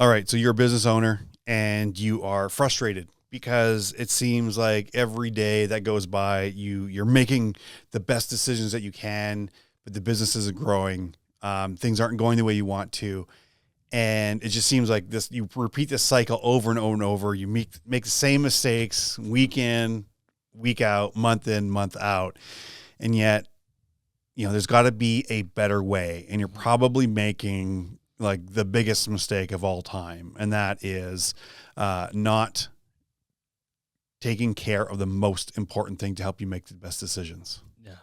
All right. So you're a business owner and you are frustrated because it seems like every day that goes by, you're making the best decisions that you can, but the business isn't growing. Things aren't going the way you want to. And it just seems like this, you repeat this cycle over and over and over. You make the same mistakes week in, week out, month in, month out. And yet, there's got to be a better way. And you're probably making like the biggest mistake of all time. And that is not taking care of the most important thing to help you make the best decisions. Yeah.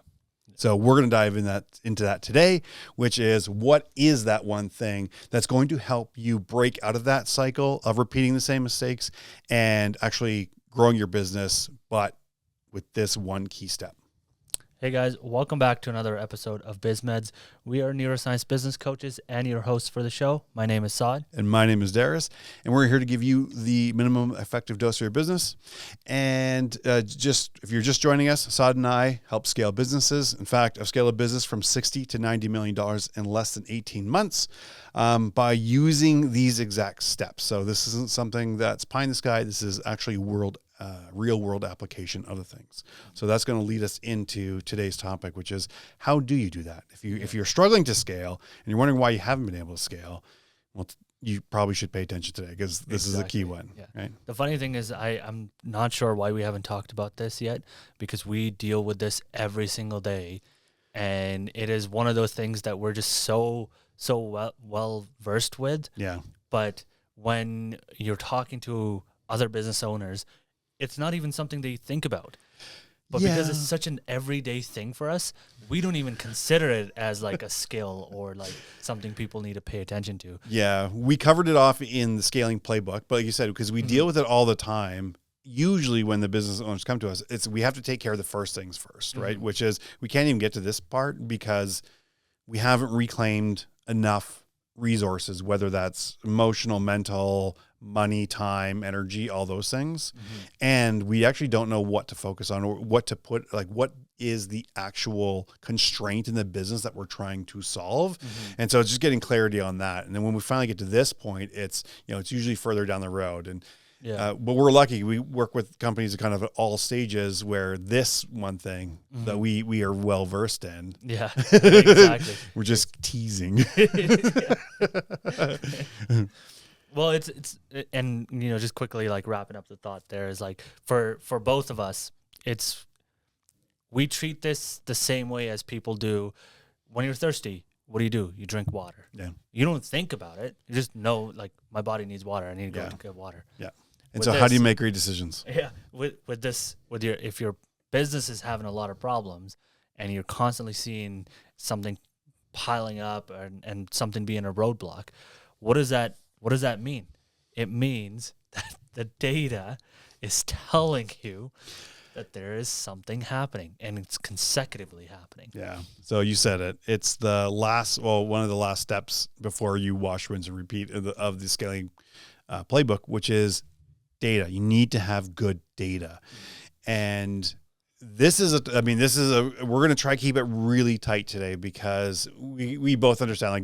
So we're going to dive into that today, which is what is that one thing that's going to help you break out of that cycle of repeating the same mistakes and actually growing your business, but with this one key step. Hey guys, welcome back to another episode of BizMeds. We are neuroscience business coaches and your hosts for the show. My name is Saad. And my name is Darius. And we're here to give you the minimum effective dose of your business. And if you're just joining us, Saad and I help scale businesses. In fact, I've scaled a business from $60 to $90 million in less than 18 months by using these exact steps. So this isn't something that's pie in the sky. This is actually real world application of the things. So that's going to lead us into today's topic, which is how do you do that? If you're struggling to scale and you're wondering why you haven't been able to scale, well, you probably should pay attention today because this is a key one. Yeah. Right? The funny thing is I'm not sure why we haven't talked about this yet, because we deal with this every single day. And it is one of those things that we're just so well versed with. Yeah. But when you're talking to other business owners, it's not even something they think about. But because it's such an everyday thing for us, we don't even consider it as like a skill or like something people need to pay attention to. Yeah. We covered it off in the scaling playbook, but like you said, because we deal with it all the time, usually when the business owners come to us, we have to take care of the first things first, right? Which is we can't even get to this part because we haven't reclaimed enough resources, whether that's emotional, mental, money, time, energy, all those things. And we actually don't know what to focus on or what to put, like what is the actual constraint in the business that we're trying to solve. And so it's just getting clarity on that. And then when we finally get to this point, it's usually further down the road. And but we're lucky. We work with companies at kind of at all stages where this one thing that we are well versed in. Yeah, exactly. We're just teasing. Well, it's and just quickly like wrapping up the thought there is like for both of us, we treat this the same way as people do when you're thirsty. What do? You drink water. Yeah. You don't think about it. You just know like my body needs water. I need to go get water. Yeah. And so how do you make great decisions? Yeah. If your business is having a lot of problems and you're constantly seeing something piling up and something being a roadblock, what does that mean? It means that the data is telling you that there is something happening and it's consecutively happening. Yeah. So you said it. It's one of the last steps before you wash, rinse, and repeat of the scaling playbook, which is data. You need to have good data. And we're going to try to keep it really tight today because we both understand like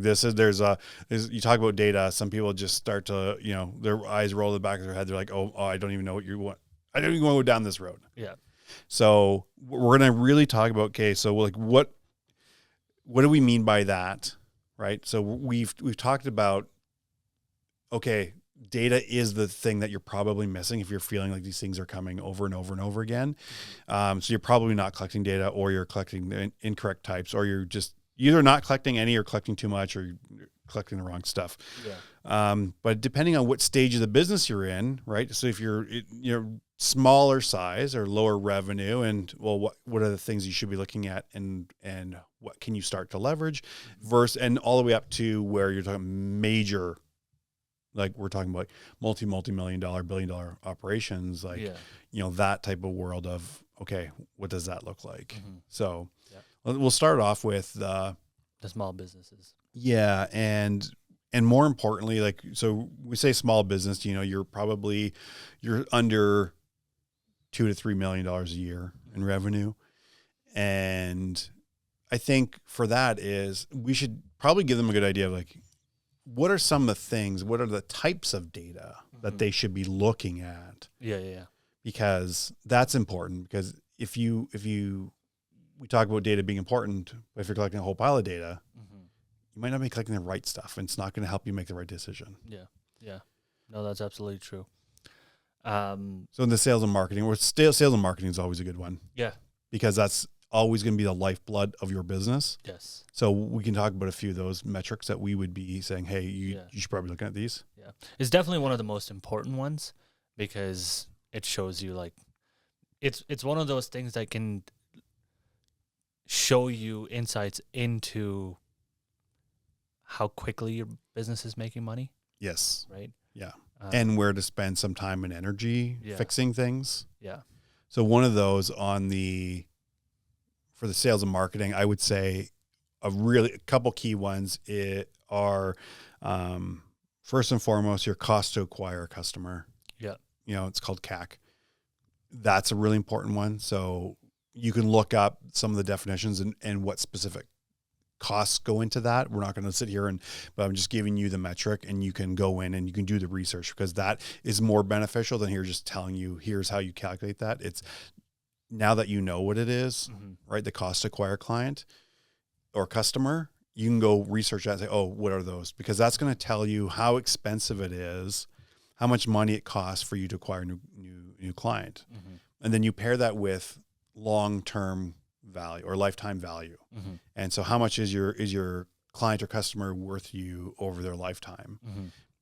you talk about data. Some people just start to, their eyes roll to the back of their head. They're like, oh, I don't even know what you want. I don't even want to go down this road. Yeah. So we're going to really talk about, okay, so like what do we mean by that? Right. So we've talked about, okay, data is the thing that you're probably missing if you're feeling like these things are coming over and over and over again. So you're probably not collecting data, or you're collecting the incorrect types, or you're just either not collecting any or collecting too much, or you're collecting the wrong stuff. Yeah. But depending on what stage of the business you're in, right? So if you're smaller size or lower revenue, and what are the things you should be looking at, and what can you start to leverage, and all the way up to where you're talking major, like we're talking about multi-million dollar, billion-dollar operations, like, that type of world of, okay, what does that look like? So we'll start off with the small businesses. Yeah. And more importantly, like, so we say small business, you're under $2 to $3 million a year in revenue. And I think for that is we should probably give them a good idea of like, what are some of the things, what are the types of data that they should be looking at? Yeah. Because that's important, because if we talk about data being important, but if you're collecting a whole pile of data, you might not be collecting the right stuff, and it's not going to help you make the right decision. Yeah. No, that's absolutely true. So in the sales and marketing, sales and marketing is always a good one. Yeah. Because that's always going to be the lifeblood of your business. Yes. So we can talk about a few of those metrics that we would be saying, hey, you should probably look at these. Yeah. It's definitely one of the most important ones, because it shows you, like, it's one of those things that can show you insights into how quickly your business is making money. Yes. Right. Yeah. And where to spend some time and energy fixing things. Yeah. So one of those for the sales and marketing, I would say a couple key ones are, first and foremost, your cost to acquire a customer. Yeah. It's called CAC. That's a really important one. So you can look up some of the definitions and what specific costs go into that. We're not going to sit here but I'm just giving you the metric, and you can go in and you can do the research, because that is more beneficial than here just telling you, here's how you calculate that. It's now that you know what it is, right? The cost to acquire client or customer, you can go research that and say, oh, what are those? Because that's going to tell you how expensive it is, how much money it costs for you to acquire a new client. And then you pair that with long-term value or lifetime value. And so how much is your client or customer worth you over their lifetime?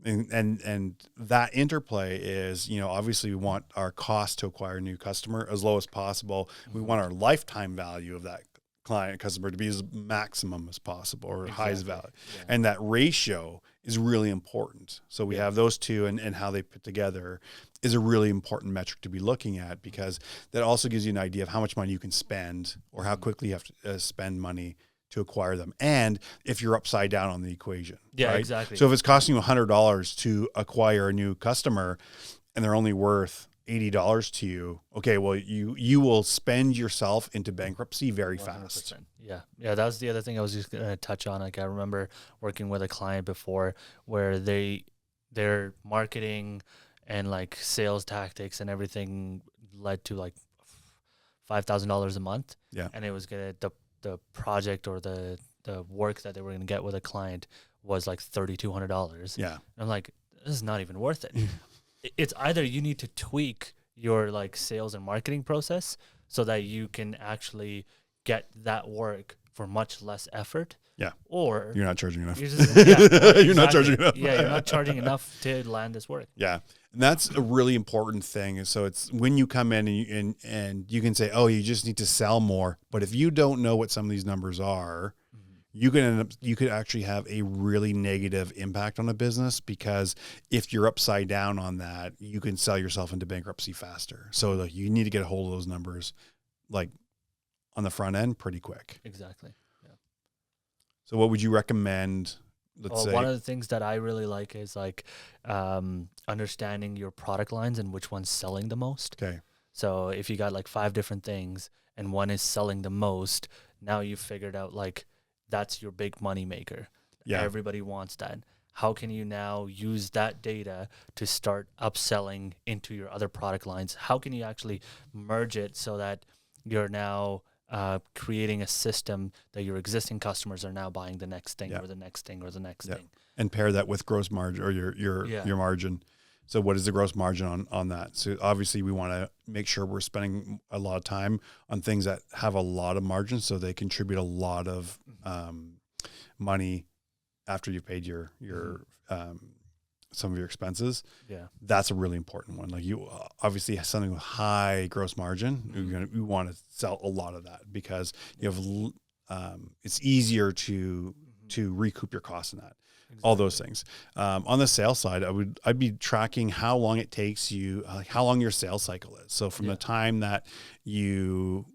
And that interplay is, obviously we want our cost to acquire a new customer as low as possible. We want our lifetime value of that client customer to be as maximum as possible, or highest value. Yeah. And that ratio is really important. So we have those two, and how they put together is a really important metric to be looking at, because that also gives you an idea of how much money you can spend, or how quickly you have to spend money to acquire them. And if you're upside down on the equation. Yeah, right? exactly. So if it's costing you $100 to acquire a new customer, and they're only worth $80 to you, okay, well, you will spend yourself into bankruptcy very 100%. Fast. Yeah. That was the other thing I was just going to touch on. Like, I remember working with a client before where their marketing and like sales tactics and everything led to like $5,000 a month. Yeah. And it was the project or the work that they were going to get with a client was like $3,200. Yeah. And I'm like, this is not even worth it. It's either you need to tweak your like sales and marketing process so that you can actually get that work for much less effort. Yeah. Or you're not charging enough. You're not charging enough. Yeah, you're not charging enough to land this work. Yeah. And that's a really important thing. So it's when you come in and you can say, oh, you just need to sell more. But if you don't know what some of these numbers are, you could actually have a really negative impact on a business, because if you're upside down on that, you can sell yourself into bankruptcy faster. So like, you need to get a hold of those numbers like on the front end pretty quick. Exactly. Yeah. So what would you recommend? Let's say one of the things that I really like is like understanding your product lines and which one's selling the most. Okay. So if you got like 5 different things and one is selling the most, now you've figured out like that's your big money maker. Yeah. Everybody wants that. How can you now use that data to start upselling into your other product lines? How can you actually merge it so that you're now creating a system that your existing customers are now buying the next thing or the next thing or the next thing? And pair that with gross margin or your margin. So what is the gross margin on that? So obviously we want to make sure we're spending a lot of time on things that have a lot of margin, so they contribute a lot of money after you've paid your some of your expenses. Yeah, that's a really important one. Like, you obviously have something with high gross margin. You want to sell a lot of that, because you have it's easier to recoup your costs in that. Exactly. All those things. On the sales side, I'd be tracking how long it takes you, how long your sales cycle is. So from the time that you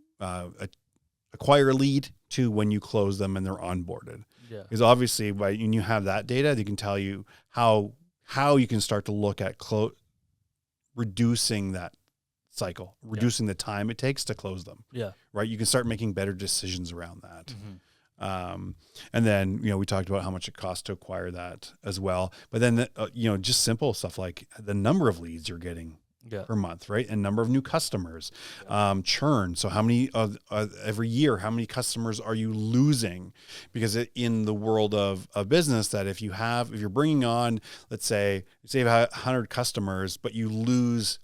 acquire a lead to when you close them and they're onboarded. Yeah. Because obviously, when you have that data, they can tell you how you can start to look at reducing that cycle, reducing the time it takes to close them. Yeah. Right. You can start making better decisions around that. And then, we talked about how much it costs to acquire that as well. But then, just simple stuff like the number of leads you're getting per month, right? And number of new customers, churn. So how many every year, how many customers are you losing? Because in the world of business, that if you're bringing on, let's say you have 100 customers, but you lose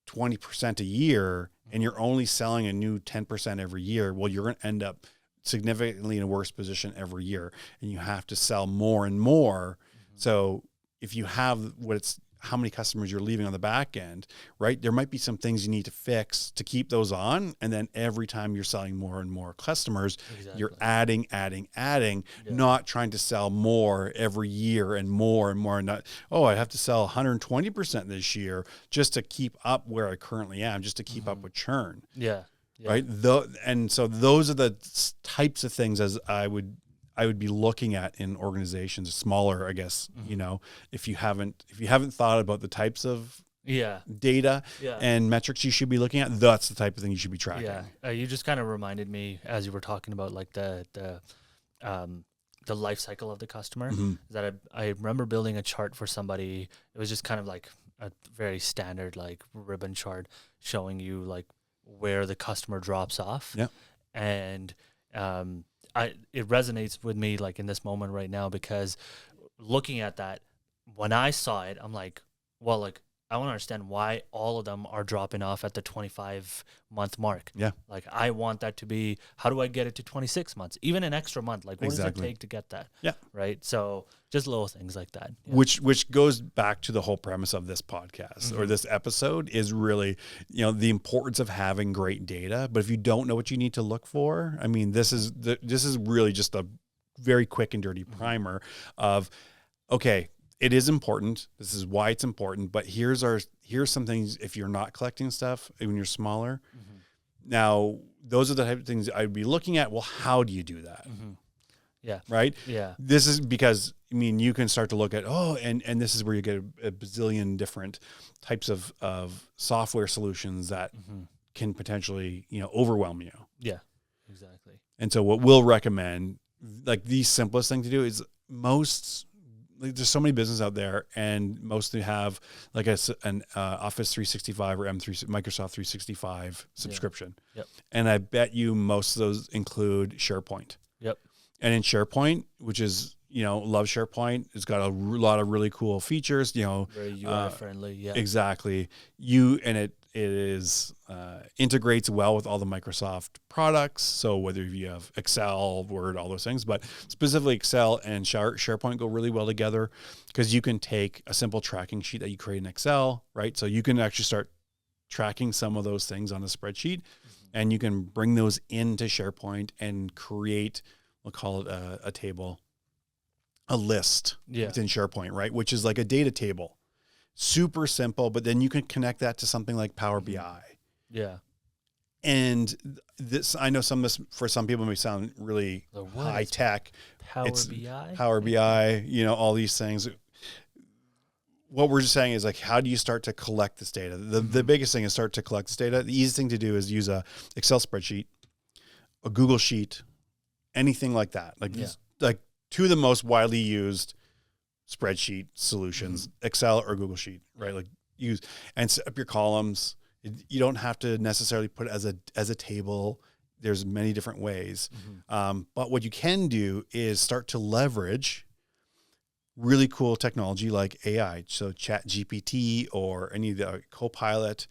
20% a year and you're only selling a new 10% every year, well, you're going to end up significantly in a worse position every year, and you have to sell more and more. So if you have how many customers you're leaving on the back end, right? There might be some things you need to fix to keep those on. And then every time you're selling more and more customers, you're adding, not trying to sell more every year and more. Not, I have to sell 120% this year just to keep up where I currently am, just to keep up with churn. Yeah. Right. And so those are the types of things as I would be looking at in organizations, smaller, I guess, if you haven't thought about the types of data and metrics you should be looking at, that's the type of thing you should be tracking. Yeah. You just kind of reminded me as you were talking about like the life cycle of the customer, that I remember building a chart for somebody. It was just kind of like a very standard like ribbon chart showing you like where the customer drops off. Yeah. And it resonates with me like in this moment right now, because looking at that, when I saw it, I'm like, well, like I want to understand why all of them are dropping off at the 25-month mark. Yeah. Like I want that to be, how do I get it to 26 months? Even an extra month. Like what does it take to get that? Yeah. Right. So just little things like that. Yeah. Which goes back to the whole premise of this podcast or this episode is really, the importance of having great data. But if you don't know what you need to look for, I mean, this is really just a very quick and dirty primer of, okay, it is important. This is why it's important. But here's some things if you're not collecting stuff when you're smaller. Now, those are the type of things I'd be looking at. Well, how do you do that? Yeah. Right? Yeah. This is because, you can start to look at, and this is where you get a bazillion different types of software solutions that can potentially, overwhelm you. Yeah, exactly. And so what we'll recommend, like the simplest thing to do is there's so many businesses out there, and mostly have like an Office 365 or Microsoft 365 subscription. Yep. And I bet you most of those include SharePoint. Yep. And in SharePoint, which is, love SharePoint, it's got a lot of really cool features, very UI friendly. Yeah. Exactly. It is integrates well with all the Microsoft products. So whether you have Excel, Word, all those things, but specifically Excel and SharePoint go really well together, because you can take a simple tracking sheet that you create in Excel, right? So you can actually start tracking some of those things on a spreadsheet, and you can bring those into SharePoint and create, we'll call it a table, a list within SharePoint, right? Which is like a data table. Super simple, but then you can connect that to something like Power BI. Yeah. And this, I know for some people may sound really high tech. Power BI? Power BI, all these things. What we're just saying is, like, how do you start to collect this data? The biggest thing is start to collect this data. The easiest thing to do is use a Excel spreadsheet, a Google Sheet, anything like that. Like two of the most widely used spreadsheet solutions, Excel or Google Sheet, right? Like use and set up your columns. You don't have to necessarily put it as a table. There's many different ways. But what you can do is start to leverage really cool technology like AI. So ChatGPT or any of the Copilot,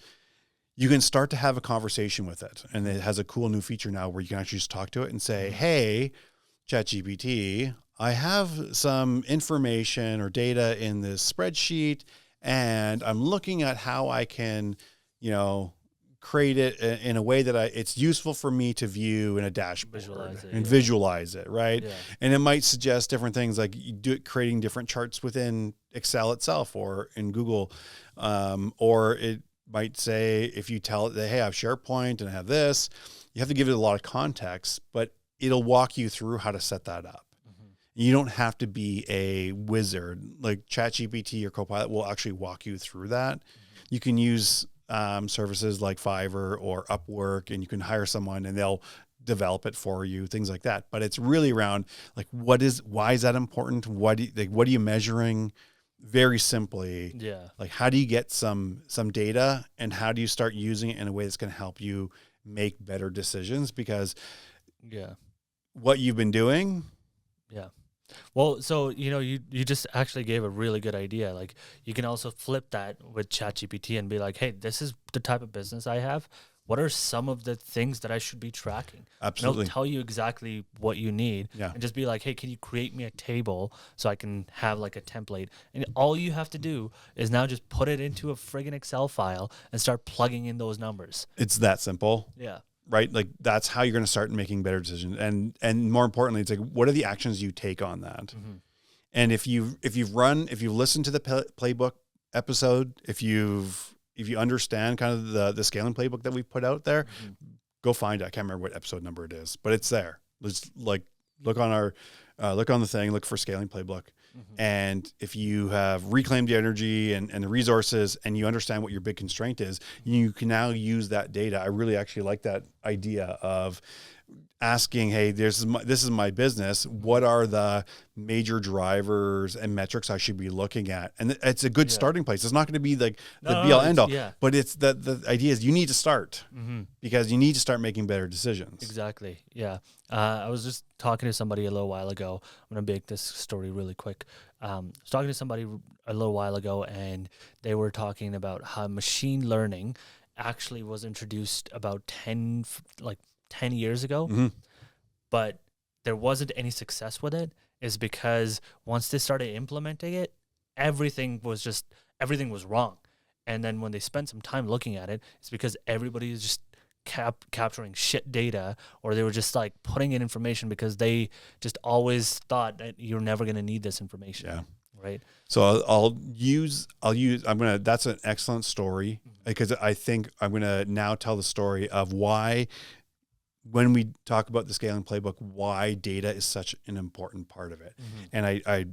you can start to have a conversation with it. And it has a cool new feature now where you can actually just talk to it and say, hey, ChatGPT, I have some information or data in this spreadsheet, and I'm looking at how I can, create it in a way that it's useful for me to view in a dashboard visualize it, right? Yeah. And it might suggest different things, like creating different charts within Excel itself or in Google, or it might say, if you tell it that, hey, I have SharePoint and I have this, you have to give it a lot of context, but it'll walk you through how to set that up. You don't have to be a wizard. Like ChatGPT or Copilot will actually walk you through that. You can use services like Fiverr or Upwork, and you can hire someone and they'll develop it for you, things like that. But it's really around like, why is that important? What are you measuring? Very simply, Yeah. like how do you get some data, and how do you start using it in a way that's going to help you make better decisions? Because Yeah. what you've been doing. Yeah. Well, so, you just actually gave a really good idea. Like, you can also flip that with ChatGPT and be like, hey, this is the type of business I have. What are some of the things that I should be tracking? Absolutely. And it'll tell you exactly what you need. Yeah. And just be like, hey, can you create me a table so I can have like a template? And all you have to do is now just put it into a friggin' Excel file and start plugging in those numbers. It's that simple. Yeah. Right? Like that's how you're going to start making better decisions. And more importantly, it's like, what are the actions you take on that? Mm-hmm. And if you've listened to the playbook episode, if you understand kind of the scaling playbook that we've put out there, Mm-hmm. go find it. I can't remember what episode number it is, but it's there. Let's like look on the thing, look for scaling playbook. Mm-hmm. And if you have reclaimed the energy and the resources, and you understand what your big constraint is, you can now use that data. I really actually like that idea of asking, hey, this is my business. What are the major drivers and metrics I should be looking at? And it's a good starting place. It's not going to be like the be all end all, but it's the idea is you need to start because you need to start making better decisions. Exactly. Yeah. I was just talking to somebody a little while ago. I'm going to make this story really quick. I was talking to somebody a little while ago, and they were talking about how machine learning actually was introduced about 10 years ago, but there wasn't any success with it, is because once they started implementing it, everything was wrong. And then when they spent some time looking at it, it's because everybody is just capturing shit data, or they were just like putting in information because they just always thought that you're never going to need this information. Yeah. Right. So that's an excellent story, because I think I'm going to now tell the story of why, when we talk about the scaling playbook, why data is such an important part of it. And I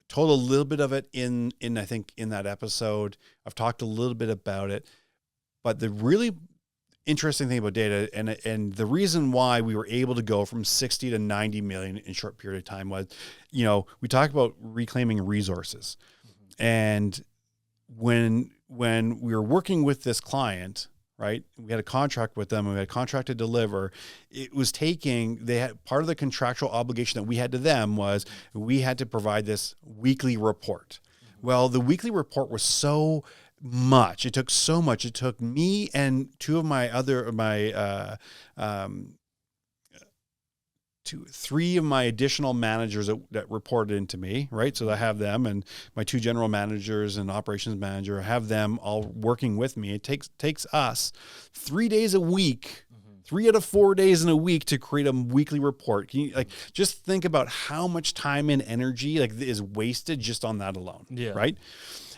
told a little bit of it in I think in that episode. I've talked a little bit about it, but the really interesting thing about data, and the reason why we were able to go from 60 to 90 million in a short period of time was, we talk about reclaiming resources. And when we were working with this client, right, we had a contract with them, and we had a contract to deliver. It was they had part of the contractual obligation that we had to them was we had to provide this weekly report. Well, the weekly report was so much. It took so much. It took me and three of my additional managers that reported into me, right? So I have them, and my two general managers and operations manager, I have them all working with me. It takes us 3 days a week, 3 out of 4 days in a week to create a weekly report. Can you just think about how much time and energy is wasted just on that alone, right?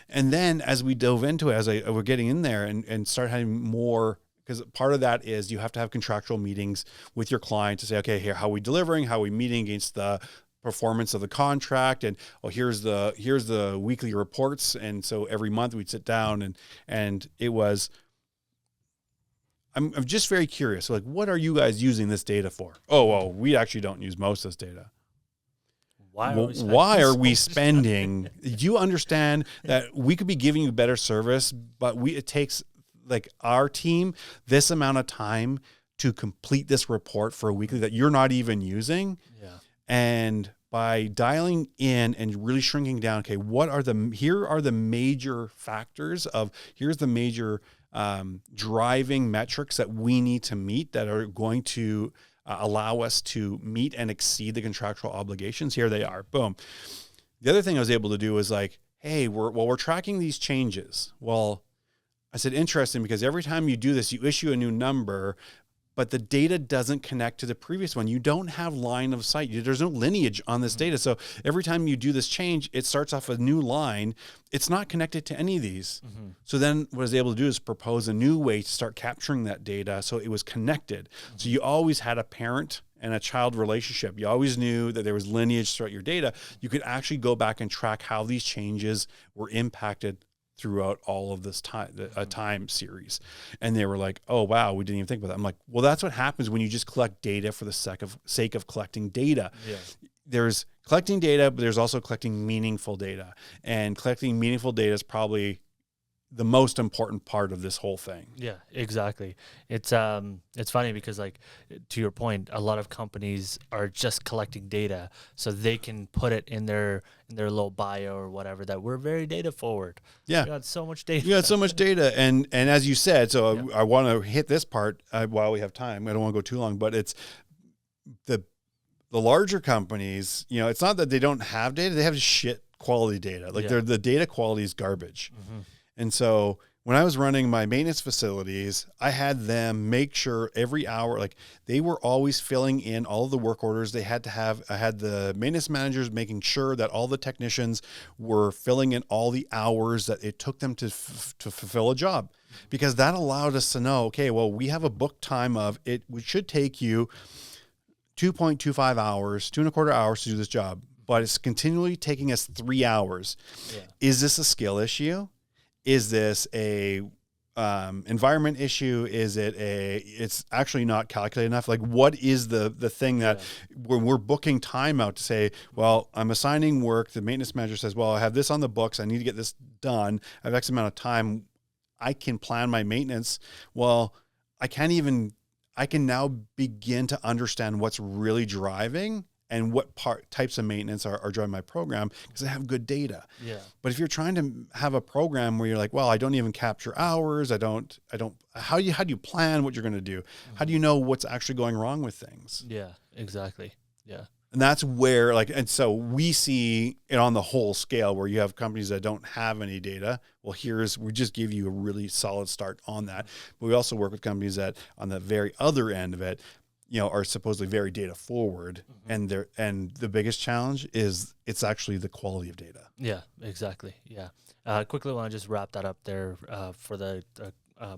And then as we dove into it, we're getting in there and start having more, because part of that is you have to have contractual meetings with your client to say, okay, here, how are we delivering? How are we meeting against the performance of the contract? And here's the weekly reports. And so every month we'd sit down and it was, I'm just very curious. So what are you guys using this data for? Oh, well, we actually don't use most of this data. Why are we spending? Do you understand that we could be giving you better service, but it takes our team this amount of time to complete this report for a weekly that you're not even using? Yeah. And by dialing in and really shrinking down, okay, here are the major factors here's the major driving metrics that we need to meet that are going to allow us to meet and exceed the contractual obligations. Here they are. Boom. The other thing I was able to do was hey, we're tracking these changes. Well, I said, interesting, because every time you do this, you issue a new number, but the data doesn't connect to the previous one. You don't have line of sight. There's no lineage on this data. So every time you do this change, it starts off a new line. It's not connected to any of these. So then what I was able to do is propose a new way to start capturing that data so it was connected. So you always had a parent and a child relationship. You always knew that there was lineage throughout your data. You could actually go back and track how these changes were impacted throughout all of this time, a time series. And they were like, oh, wow, we didn't even think about that. I'm like, well, that's what happens when you just collect data for the sake of collecting data. Yeah. There's collecting data, but there's also collecting meaningful data. And collecting meaningful data is probably the most important part of this whole thing. Yeah, exactly. It's funny because, like, to your point, a lot of companies are just collecting data so they can put it in their little bio or whatever, that we're very data forward. Yeah. We got so much data. You got so much data. And as you said, so Yeah. I want to hit this part while we have time. I don't want to go too long, but it's the larger companies, you know, it's not that they don't have data, they have shit quality data. Like the data quality is garbage. Mm-hmm. And so when I was running my maintenance facilities, I had them make sure every hour, like they were always filling in all of the work orders they had to have. I had the maintenance managers making sure that all the technicians were filling in all the hours that it took them to fulfill a job, because that allowed us to know, okay, well, we have a book time of it. We should take you 2.25 hours, 2.25 hours to do this job, but it's continually taking us 3 hours. Yeah. Is this a skill issue? Is this a environment issue? Is it it's actually not calculated enough? Like, what is the thing that when we're booking time out to say, well, I'm assigning work, the maintenance manager says, well, I have this on the books, I need to get this done, I have X amount of time, I can plan my maintenance. Well, I can now begin to understand what's really driving and what types of maintenance are driving my program, because I have good data. Yeah. But if you're trying to have a program where you're like, well, I don't even capture hours, how do you plan what you're going to do? How do you know what's actually going wrong with things? Yeah, exactly. Yeah. And that's where, and so we see it on the whole scale where you have companies that don't have any data. Well, we just give you a really solid start on that. But we also work with companies that on the very other end of it, you know, are supposedly very data forward. Mm-hmm. And the biggest challenge is it's actually the quality of data. Yeah, exactly. Yeah. Quickly want to just wrap that up there for the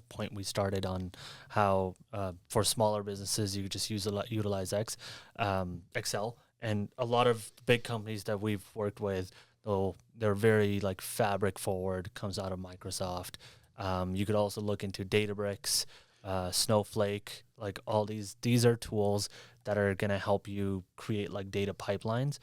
point we started on how for smaller businesses you could just utilize Excel, and a lot of big companies that we've worked with, though they're very like fabric forward, comes out of Microsoft. You could also look into Databricks, Snowflake, like all these are tools that are going to help you create like data pipelines.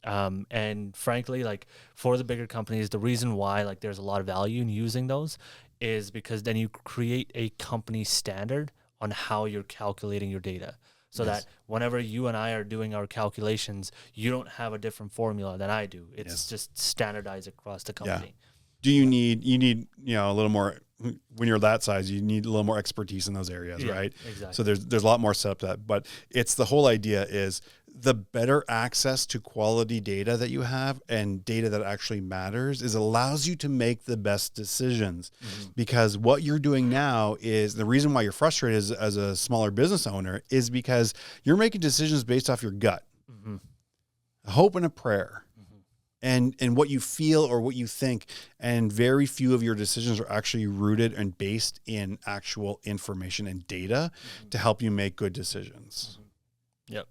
And frankly, like for the bigger companies, the reason why like there's a lot of value in using those is because then you create a company standard on how you're calculating your data. So that whenever you and I are doing our calculations, you don't have a different formula than I do. It's just standardized across the company. Yeah. Do you need, you know, a little more, when you're that size, you need a little more expertise in those areas, right? Exactly. So there's a lot more set up to that, but it's the whole idea is the better access to quality data that you have and data that actually matters is allows you to make the best decisions. Mm-hmm. Because what you're doing now is the reason why you're frustrated as a smaller business owner is because you're making decisions based off your gut, a hope and a prayer. And what you feel or what you think, and very few of your decisions are actually rooted and based in actual information and data to help you make good decisions. Yep.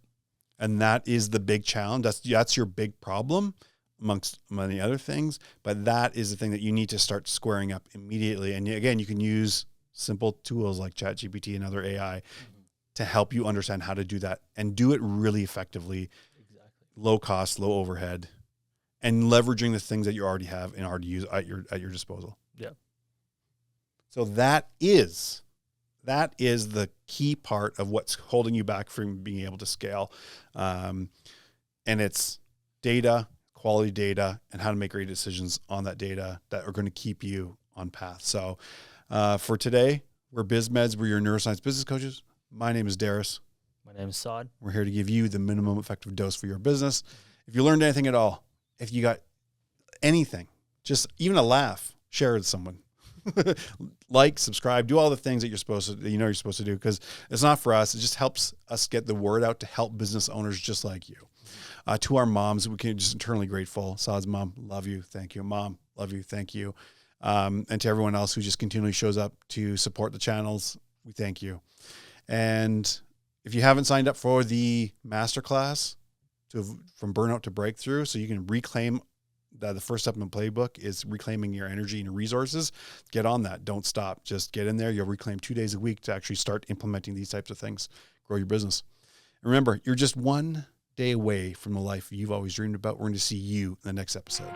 And that is the big challenge. That's your big problem amongst many other things, but that is the thing that you need to start squaring up immediately. And again, you can use simple tools like ChatGPT and other AI to help you understand how to do that and do it really effectively, low cost, low overhead, and leveraging the things that you already have and already use at your disposal. Yeah. So that is the key part of what's holding you back from being able to scale. And it's data, quality data, and how to make great decisions on that data that are going to keep you on path. So for today, we're BizMeds. We're your neuroscience business coaches. My name is Darius. My name is Saad. We're here to give you the minimum effective dose for your business. If you learned anything at all, if you got anything, just even a laugh, share it with someone. Like, subscribe, do all the things that you're supposed to do, because it's not for us. It just helps us get the word out to help business owners just like you. To our moms, we can just internally grateful. Saad's mom, love you, thank you. Mom, love you, thank you. And to everyone else who just continually shows up to support the channels, we thank you. And if you haven't signed up for the masterclass from burnout to breakthrough, so you can reclaim that the first step in the playbook is reclaiming your energy and resources. Get on that. Don't stop. Just get in there. You'll reclaim 2 days a week to actually start implementing these types of things, grow your business. And remember, you're just one day away from the life you've always dreamed about. We're going to see you in the next episode.